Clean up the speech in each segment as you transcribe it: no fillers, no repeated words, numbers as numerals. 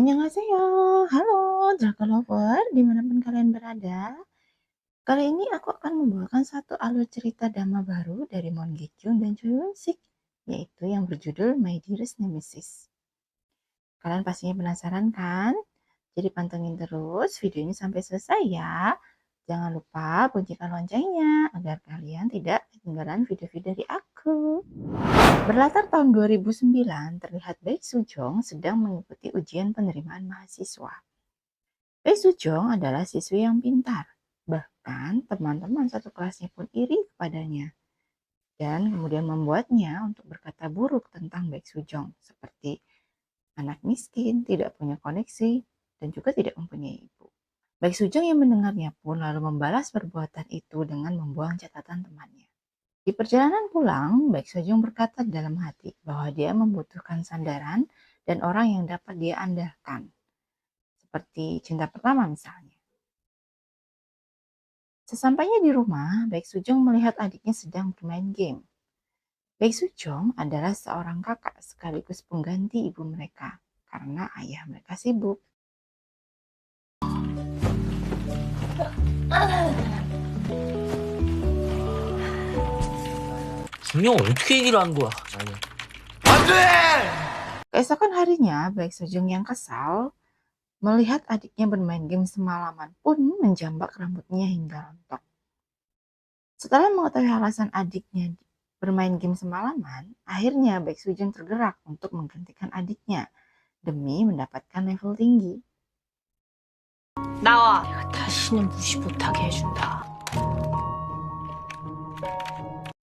Annyeonghaseyo, halo Dragon Lover, dimanapun kalian berada. Kali ini aku akan membawakan satu alur cerita drama baru dari Moon Gi-kyun dan Choi Won-sik, yaitu yang berjudul My Dearest Nemesis. Kalian pastinya penasaran kan? Jadi pantengin terus video ini sampai selesai ya. Jangan lupa bunyikan loncengnya agar kalian tidak ketinggalan video-video dari aku. Berlatar tahun 2009, terlihat Baek Soo-jong sedang mengikuti ujian penerimaan mahasiswa. Baek Soo-jong adalah siswi yang pintar, bahkan teman-teman satu kelasnya pun iri kepadanya, dan kemudian membuatnya untuk berkata buruk tentang Baek Soo-jong, seperti anak miskin, tidak punya koneksi, dan juga tidak mempunyai ibu. Baek Soo-jong yang mendengarnya pun lalu membalas perbuatan itu dengan membuang catatan temannya. Di perjalanan pulang, Baek Soo-jong berkata dalam hati bahwa dia membutuhkan sandaran dan orang yang dapat dia andalkan, seperti cinta pertama misalnya. Sesampainya di rumah, Baek Soo-jong melihat adiknya sedang bermain game. Baek Soo-jong adalah seorang kakak sekaligus pengganti ibu mereka karena ayah mereka sibuk. 분명 어떻게 얘기를 하는 거야? 나는. Keesokan harinya, Baek Soo-jong yang kesal melihat adiknya bermain game semalaman pun menjambak rambutnya hingga rontok. Setelah mengetahui alasan adiknya bermain game semalaman, akhirnya Baek Soo-jong tergerak untuk menggantikan adiknya demi mendapatkan level tinggi. 나와. 내가 다시는 무시 못하게 해준다.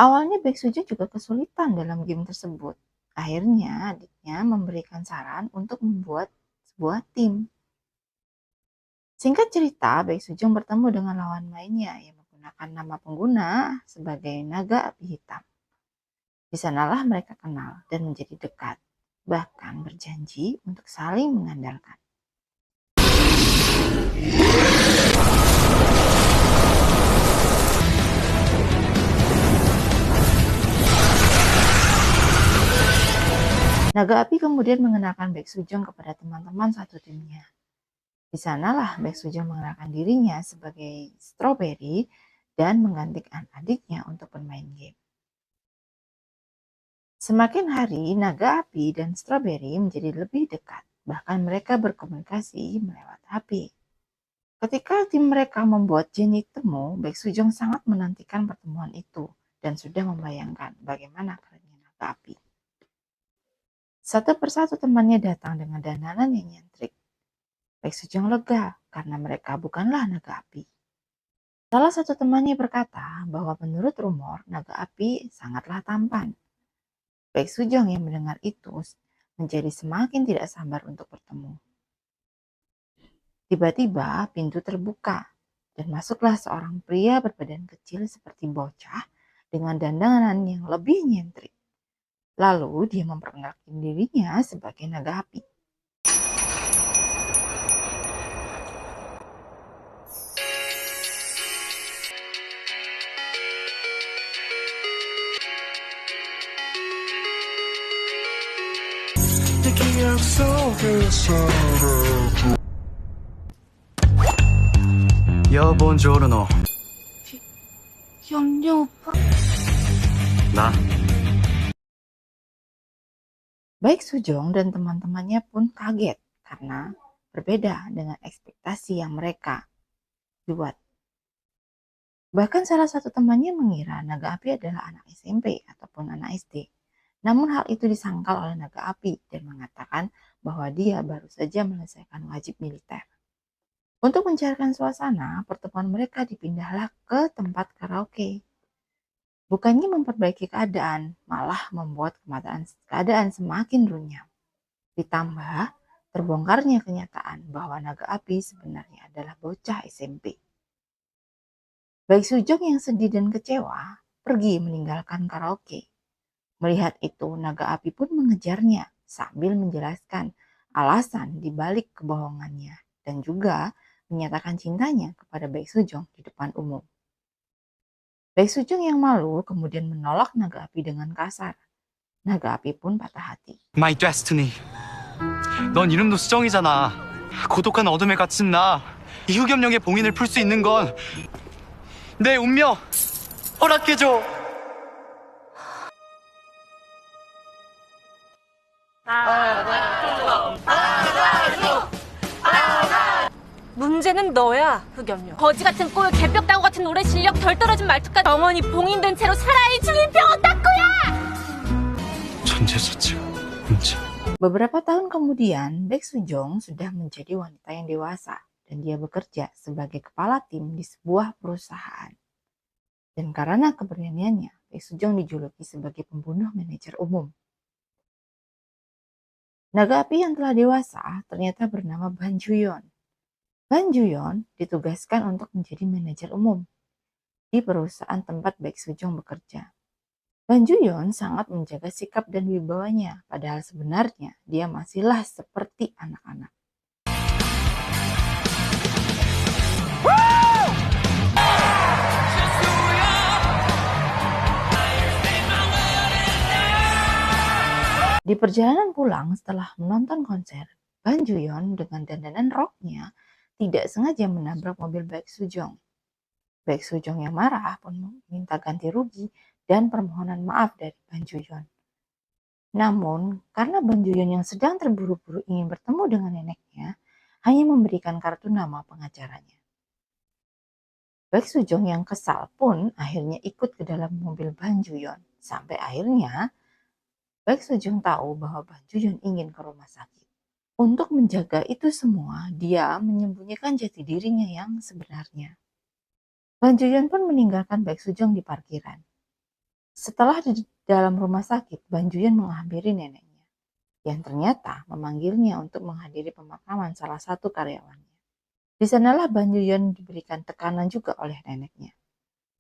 Awalnya Baek Soo-jong juga kesulitan dalam game tersebut. Akhirnya adiknya memberikan saran untuk membuat sebuah tim. Singkat cerita, Baek Soo-jong bertemu dengan lawan mainnya yang menggunakan nama pengguna sebagai naga api hitam. Di sanalah mereka kenal dan menjadi dekat, bahkan berjanji untuk saling mengandalkan. Naga api kemudian mengenalkan Baek Soo-jong kepada teman-teman satu timnya. Di sanalah Baek Soo-jong mengenalkan dirinya sebagai Strawberry dan menggantikan adiknya untuk bermain game. Semakin hari, Naga Api dan Strawberry menjadi lebih dekat, bahkan mereka berkomunikasi melewat HP. Ketika tim mereka membuat janji temu, Baek Soo-jong sangat menantikan pertemuan itu dan sudah membayangkan bagaimana kerennya Naga Api. Satu persatu temannya datang dengan dandanan yang nyentrik. Baek Soo-jong lega karena mereka bukanlah naga api. Salah satu temannya berkata bahwa menurut rumor naga api sangatlah tampan. Baek Soo-jong yang mendengar itu menjadi semakin tidak sabar untuk bertemu. Tiba-tiba pintu terbuka dan masuklah seorang pria berbadan kecil seperti bocah dengan dandanan yang lebih nyentrik. Lalu dia memperkenalkan dirinya sebagai naga api. 야, buongiorno. 영녀 오빠. 나 Baek Soo-jong dan teman-temannya pun kaget karena berbeda dengan ekspektasi yang mereka buat. Bahkan salah satu temannya mengira naga api adalah anak SMP ataupun anak SD. Namun hal itu disangkal oleh naga api dan mengatakan bahwa dia baru saja menyelesaikan wajib militer. Untuk mencairkan suasana, pertemuan mereka dipindahlah ke tempat karaoke. Bukannya memperbaiki keadaan, malah membuat keadaan semakin runyam. Ditambah, terbongkarnya kenyataan bahwa naga api sebenarnya adalah bocah SMP. Baek Soo-jong yang sedih dan kecewa, pergi meninggalkan karaoke. Melihat itu, naga api pun mengejarnya sambil menjelaskan alasan di balik kebohongannya dan juga menyatakan cintanya kepada Baek Soo-jong di depan umum. Baek Soo-jong yang malu kemudian menolak naga api dengan kasar. Naga api pun patah hati. My destiny. 넌 이름도 수정이잖아. 고독한 어둠에 갇힌 나. 이 흑염룡의 봉인을 풀 수 있는 건 내 운명 허락해줘. 문제는 너야, 흑염룡. 거지 같은 꼴, 개벽다구 같은 노래 실력, 덜 떨어진 말투까지 어머니 봉인된 채로 살아이 주민병원 닦고야! 존재 자체가 문제. Beberapa tahun kemudian, Baek Sujong sudah menjadi wanita yang dewasa dan dia bekerja sebagai kepala tim di sebuah perusahaan. Dan karena keberaniannya, Baek Sujong dijuluki sebagai pembunuh manajer umum. Naga api yang telah dewasa ternyata bernama Ban Juyon. Ban Juyon ditugaskan untuk menjadi manajer umum di perusahaan tempat Baek Sujong bekerja. Ban Juyon sangat menjaga sikap dan wibawanya, padahal sebenarnya dia masihlah seperti anak-anak. Di perjalanan pulang setelah menonton konser, Ban Juyon dengan dandanan rocknya tidak sengaja menabrak mobil Baek Sujong. Baek Sujong yang marah pun meminta ganti rugi dan permohonan maaf dari Ban Juyon. Namun, karena Ban Juyon yang sedang terburu-buru ingin bertemu dengan neneknya, hanya memberikan kartu nama pengacaranya. Baek Sujong yang kesal pun akhirnya ikut ke dalam mobil Ban Juyon. Sampai akhirnya, Baek Sujong tahu bahwa Ban Juyon ingin ke rumah sakit. Untuk menjaga itu semua, dia menyembunyikan jati dirinya yang sebenarnya. Ban Juyon pun meninggalkan Baek Sujong di parkiran. Setelah di dalam rumah sakit, Ban Juyon menghampiri neneknya, yang ternyata memanggilnya untuk menghadiri pemakaman salah satu karyawannya. Di sanalah Ban Juyon diberikan tekanan juga oleh neneknya,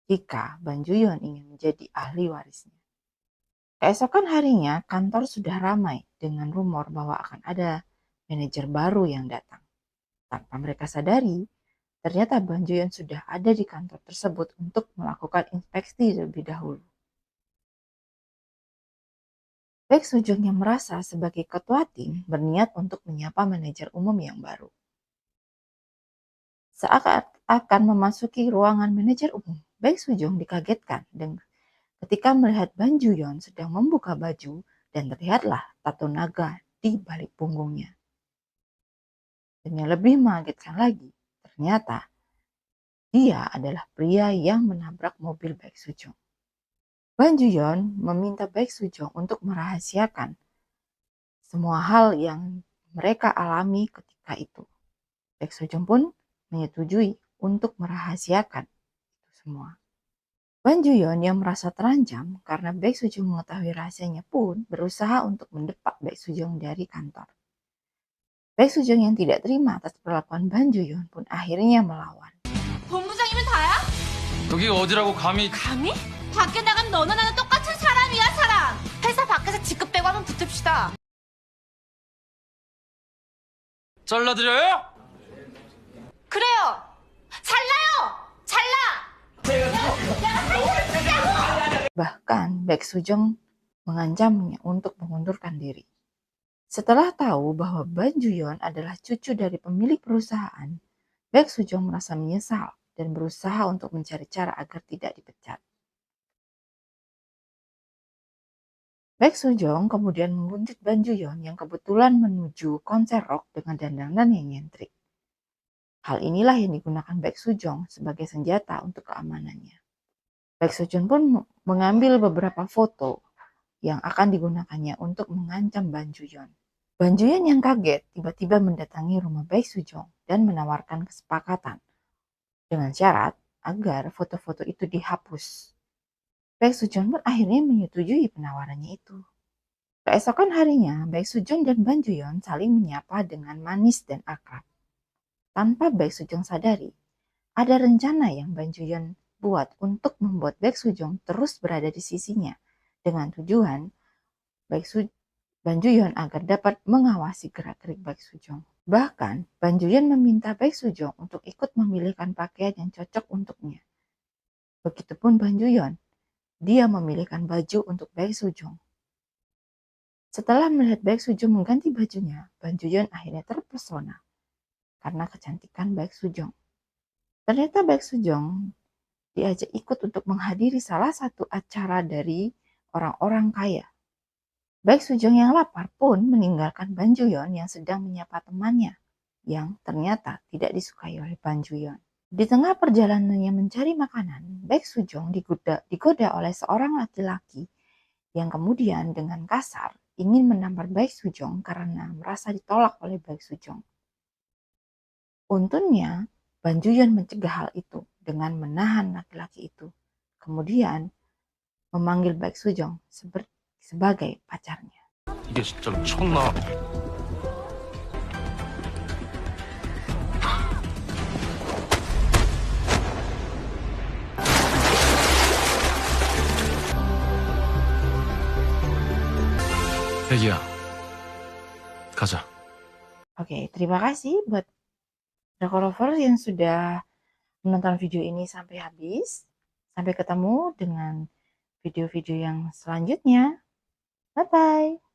jika Ban Juyon ingin menjadi ahli warisnya. Keesokan harinya, kantor sudah ramai dengan rumor bahwa akan ada manajer baru yang datang. Tanpa mereka sadari, ternyata Ban Juyon sudah ada di kantor tersebut untuk melakukan inspeksi terlebih dahulu. Baek Sujong yang merasa sebagai ketua tim berniat untuk menyapa manajer umum yang baru. Saat akan memasuki ruangan manajer umum, Baek Sujong dikagetkan ketika melihat Ban Juyon sedang membuka baju dan terlihatlah tato naga di balik punggungnya. Dan yang lebih mengagetkan lagi, ternyata dia adalah pria yang menabrak mobil Baek Sujong. Ban Juyon meminta Baek Sujong untuk merahasiakan semua hal yang mereka alami ketika itu. Baek Sujong pun menyetujui untuk merahasiakan itu semua. Ban Juyon yang merasa terancam karena Baek Sujong mengetahui rahasianya pun berusaha untuk mendepak Baek Sujong dari kantor. Baek Sujong yang tidak terima atas perlakuan Ban Juyon pun akhirnya melawan. 본부장이면 다야? 여기가 어디라고 감히? 감히? 밖에 나간 너나 나는 똑같은 사람이야, 사람. 회사 밖에서 직급 빼고 한번 붙읍시다. 잘라드려요? 그래요. 잘라요. 잘라. Bahkan Baek Sujong mengancamnya untuk mengundurkan diri. Setelah tahu bahwa Ban Juyon adalah cucu dari pemilik perusahaan, Baek Sujong merasa menyesal dan berusaha untuk mencari cara agar tidak dipecat. Baek Sujong kemudian menguntit Ban Juyon yang kebetulan menuju konser rock dengan dandanan yang nyentrik. Hal inilah yang digunakan Baek Sujong sebagai senjata untuk keamanannya. Baek Sujong pun mengambil beberapa foto yang akan digunakannya untuk mengancam Ban Juyon. Ban Juyon yang kaget tiba-tiba mendatangi rumah Baek Sujong dan menawarkan kesepakatan dengan syarat agar foto-foto itu dihapus. Baek Sujong pun akhirnya menyetujui penawarannya itu. Keesokan harinya, Baek Sujong dan Ban Juyon saling menyapa dengan manis dan akrab. Tanpa Baek Sujong sadari, ada rencana yang Ban Juyon buat untuk membuat Baek Sujong terus berada di sisinya dengan tujuan Ban Juyon agar dapat mengawasi gerak-gerik Baek Sujong. Bahkan, Ban Juyon meminta Baek Sujong untuk ikut memilihkan pakaian yang cocok untuknya. Begitupun Ban Juyon, dia memilihkan baju untuk Baek Sujong. Setelah melihat Baek Sujong mengganti bajunya, Ban Juyon akhirnya terpesona karena kecantikan Baek Sujong. Ternyata Baek Sujong diajak ikut untuk menghadiri salah satu acara dari orang-orang kaya. Baek Sujong yang lapar pun meninggalkan Ban Juyon yang sedang menyapa temannya, yang ternyata tidak disukai oleh Ban Juyon. Di tengah perjalanannya mencari makanan, Baek Sujong digoda oleh seorang laki-laki yang kemudian dengan kasar ingin menampar Baek Sujong karena merasa ditolak oleh Baek Sujong. Untungnya, Ban Juyon mencegah hal itu dengan menahan laki-laki itu, kemudian memanggil Baek Sujong sebagai pacarnya. 이게 진짜 미쳤나? 애기야, 가자. Oke, terima kasih buat Drakor Lovers yang sudah menonton video ini sampai habis. Sampai ketemu dengan video-video yang selanjutnya. Bye-bye.